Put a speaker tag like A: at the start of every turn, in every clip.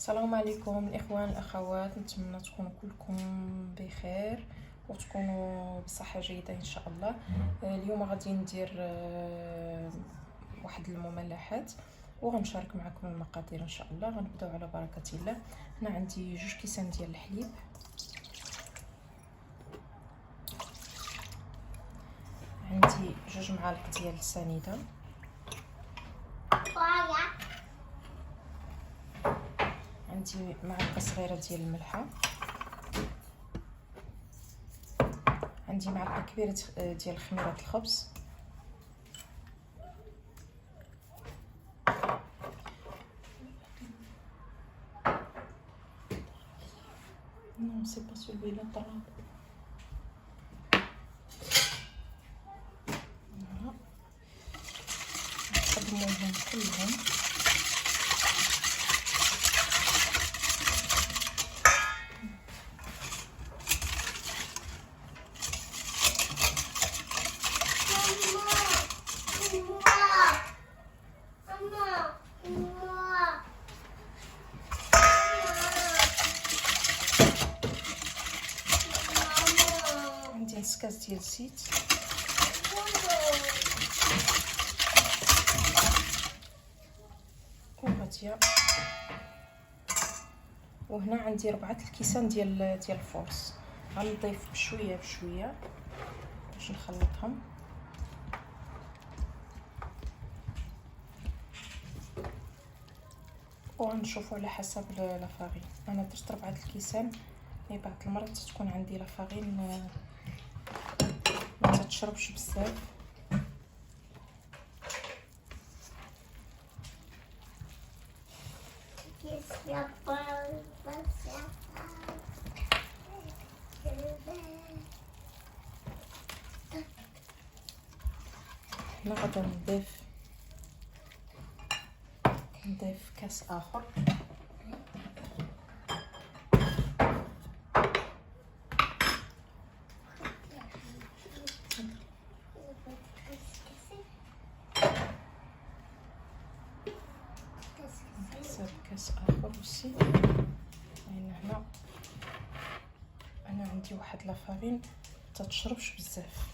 A: السلام عليكم الاخوان الاخوات، نتمنى تكونوا كلكم بخير وتكونوا بصحه جيده ان شاء الله. اليوم غادي ندير واحد المملحات وغنشارك معكم المقادير ان شاء الله. غنبداو على بركه الله. هنا عندي 2 كيسان ديال الحليب، عندي 2 معالق ديال السنيده، عندي معلقه صغيره ديال الملحه، عندي معلقه كبيره ديال خميره الخبز، non c'est pas celui-là par là. Voilà. نقدموهم كلهم. عندي نص كاس ديال الزيت، وغاديه، وهنا عندي 4 الكيسان ديال الفورص. غنضيف بشويه بشويه باش نخلطهم. وغنشوفوا على حسب لافارين. انا درت 4 الكيسان، مي بعض المرات تكون عندي لافارين ما تشربش بزاف. هنا غادي نضيف كاس اخر. نحسب كاس اخر وسي، لان هنا انا عندي واحد لافارين تتشربش بزاف.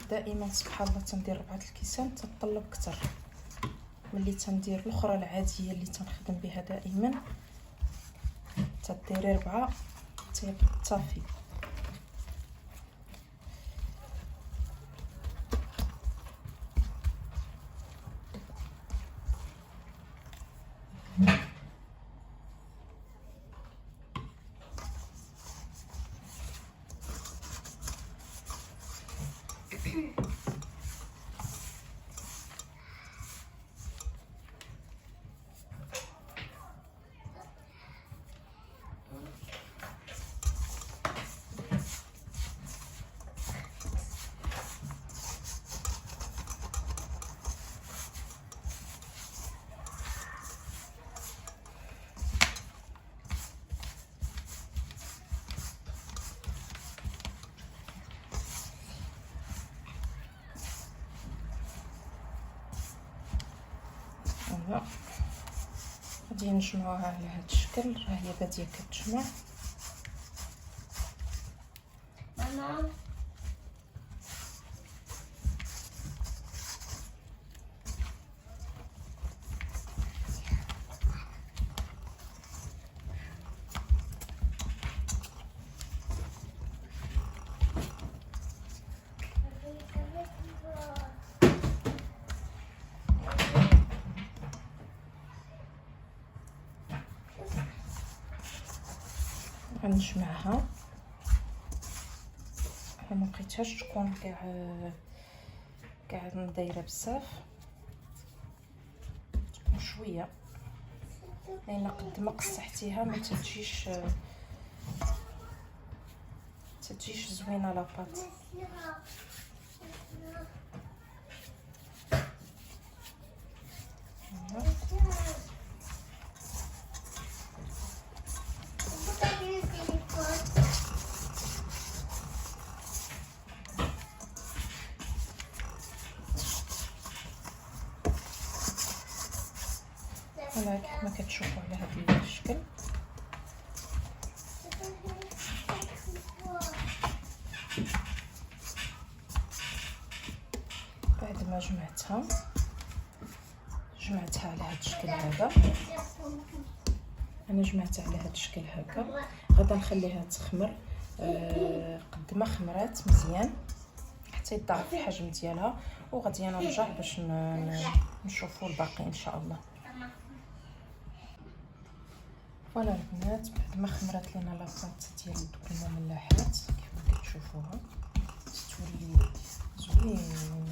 A: دائما سبحان الله تندير 4 الكيسان تتطلب اكثر ملي تندير الاخرى العاديه اللي تنخدم بها دائما. تديري 4 صافي. غادي نجمعوها على هذا الشكل. ها هي باديه كتجمع. ماما غنجمعها. انا ما بقيتهاش تكون كاع دايره بزاف، تكون شويه، لان قد ما قصحتيها ما تجيش زوينه لاباط. فوالا كيما كتشوفوا على هذا الشكل. بعد ما جمعتها على هذا الشكل هذا، انا جمعتها على هذا الشكل هكا. غادا نخليها تخمر قد ما خمرات مزيان حتى يضاعف الحجم ديالها، وغادي نرجع باش نشوفوا الباقي ان شاء الله. فوالا البنات بعد ما خمرات لينا لاطاط ديال دوك المملحات كيف كتشوفوها، تولي زوينه،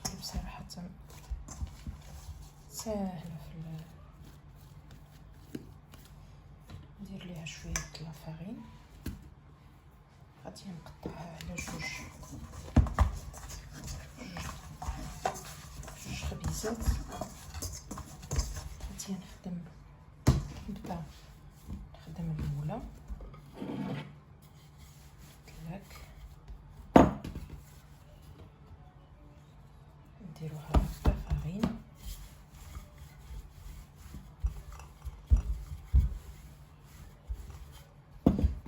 A: تولي بصراحه ساهله. ندير ليها شويه د لافارين، غادي نقطعها على جوج خبيزات. غادي نبدا نخدم الاولى تلاك، نديروها بالفارين،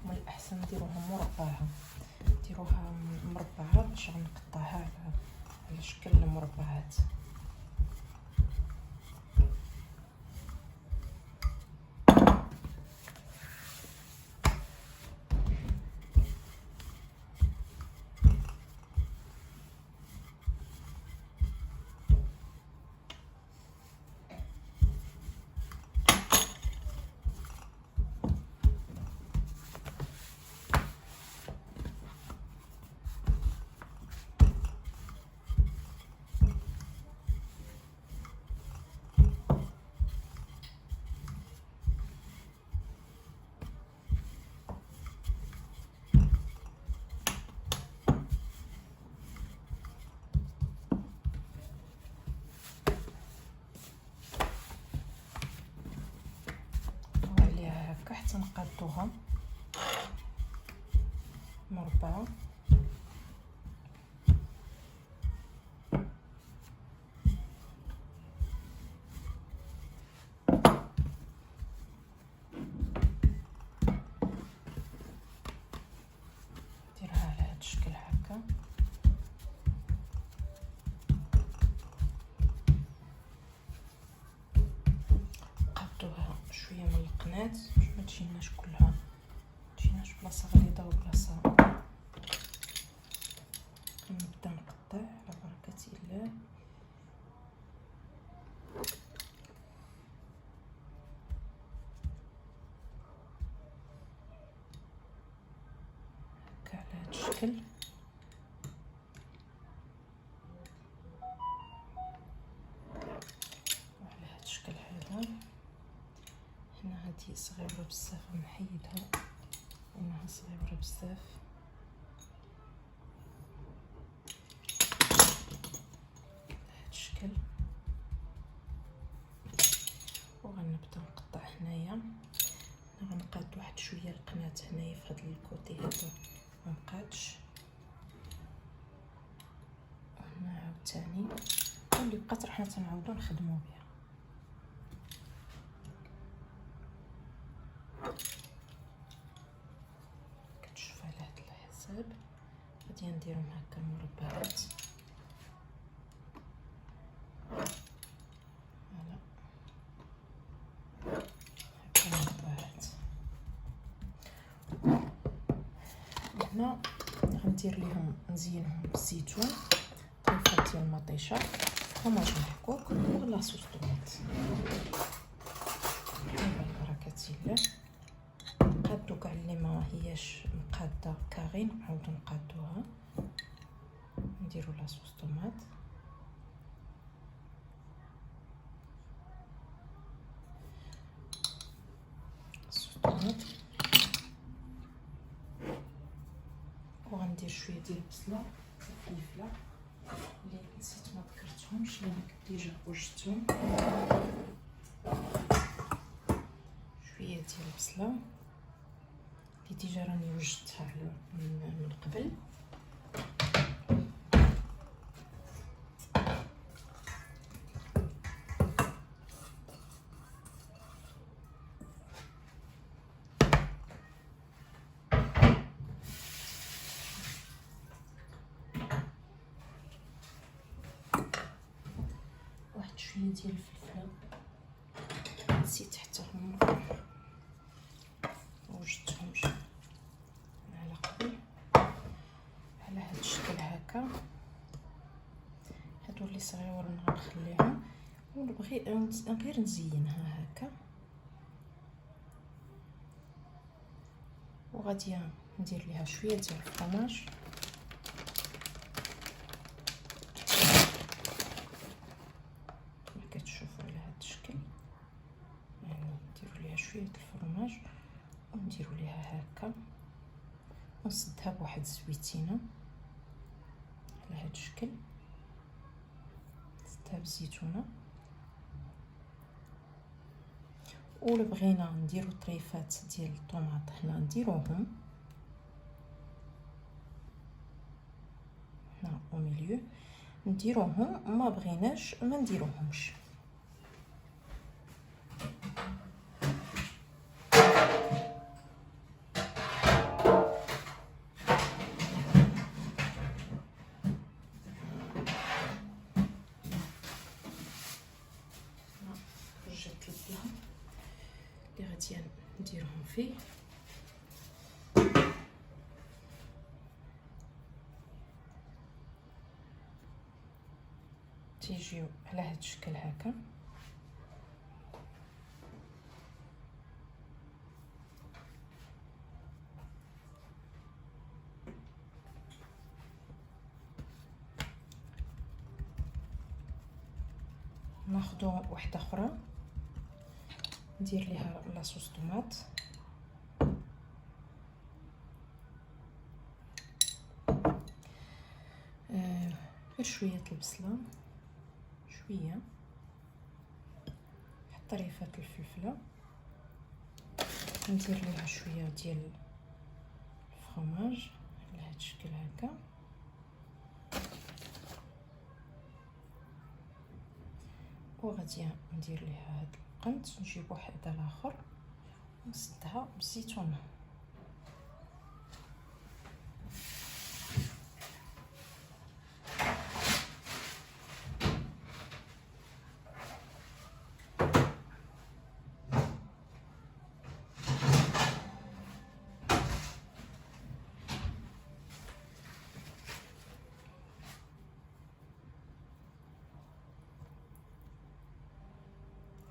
A: من الاحسن نديروها مربعه باش غنقطعها على شكل المربعات. حتى نقادوها مربعه. نديرها على هذا الشكل هكا، نقادوها شويه من القناه باش ما تجيناش كلها، تجيناش بلاصه غليظه وبلاصه. نبدا نقطع على بركه الله. هكا على هذا الشكل. وعلى هذا الشكل هذا هنا هذه صغيره بزاف نحيدها لانها صغيره بزاف. هذا الشكل. وغنبدا نقطع هنايا، غنقاد واحد شويه القناه هنايا في هذا الكوتي هذا ما بقاتش، هنا عاوتاني واللي بقات رحنا تنعاودو نخدمو بها. كتشوف على هذا الحساب غادي نديرهم هكا مربعات. فوالا هكا مربعات. هنا غندير ليهم نزينهم بالزيتون، طريفه ديال المطيشه، فرماج محكوك ولاصوص طماط. بركه الله. نقادو كاع اللي ما هياش مقاده كاغي نعاودو نقادوها، نديرو لاصوص طماط. وغندير شويه ديال البصله والفلفله اللي نسيت ما ذكرتهمش لان كنت ديجا وجدتهم. شويه ديال البصله اللي ديجا راني وجدتها من قبل. شويه ديال الفلفله، نسيت حتى هما وجدتهمش على قبل على هذا الشكل هكا. هادو اللي صغيورين غنخليهم، ونبغي غير نزينها هكا. وغادي ندير ليها شويه ديال الفرماج، كما كتشوفوا على هذا الشكل. يعني نديروا ليها شويه الفرماج ونديروا ليها هكا، ونسدها بواحد الزويتينه على هذا الشكل. نسدها بالزيتونه. ولا بغينا نديرو طريفات ديال الطوماط هنا نديروهم هنا او ميليو، نديروهم. ما بغيناش ما نديروهمش. رجعت البلا اللي غادي نديرهم فيه. تيجيو على هذا الشكل هكا. ناخذ واحده اخرى ندير ليها لاصوص طوماط. غير شويه البصله، شويه حتى طريفه الفلفله. ندير ليها شويه ديال الفرماج على هذا الشكل هكا. وغادي ندير ليها هاد القنت، نجيب واحد الاخر ونسدها بالزيتونه.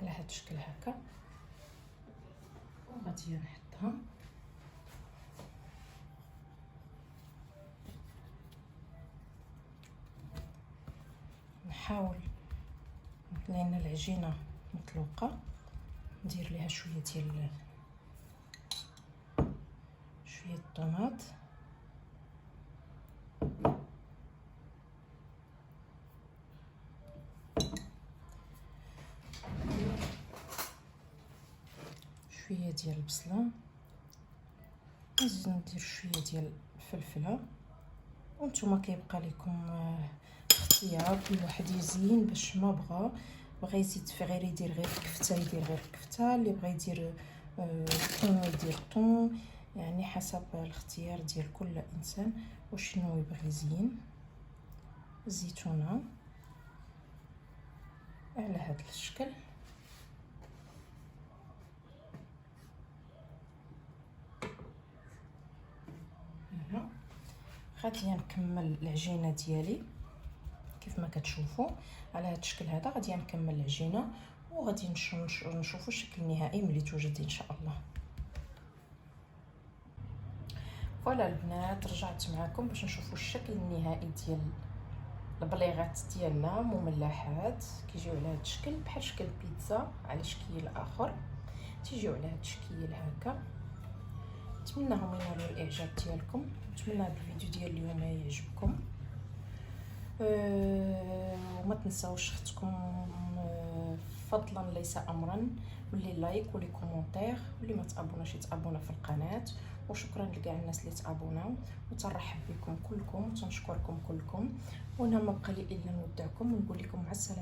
A: على هذا الشكل هكا. وغادي نحطها نحاول، لان العجينه مطلوقه، ندير ليها شويه الطوماط. شويه ديال البصله، نزيد ندير شويه ديال الفلفله. وانتم كيبقى لكم اختيار، كل واحد يزين باش ما بغى يزيد في غير يدير غير الكفته يدير غير الكفته، اللي بغى يدير طون يدير طون، يعني حسب الاختيار ديال كل انسان وشنو يبغي يزين. الزيتونه على هذا الشكل. هنا غادي نكمل العجينه ديالي كيف ما كتشوفوا على هذا الشكل هذا. غادي نكمل العجينه وغادي نشوفوا الشكل النهائي ملي توجد ان شاء الله. فوالا البنات، رجعت معكم باش نشوفوا الشكل النهائي ديال البليغات ديالنا مملحات. كيجيو على هذا الشكل بحال شكل بيتزا على شكل اخر، تيجيو على هذا الشكل هكا. نتمنىهم ينالوا الاعجاب ديالكم، نتمنى هذا الفيديو ديال اليوم يعجبكم. وما تنساوش اختكم فضلا ليس امرا، واللي لايك واللي كومونتير، واللي ما تابوناش يتابونا في القناه. وشكرا لكاع الناس اللي تابوناو، وترحب بكم كلكم وتنشكركم كلكم. وانا ما بقى لي الا نودعكم ونقول لكم مع السلامه.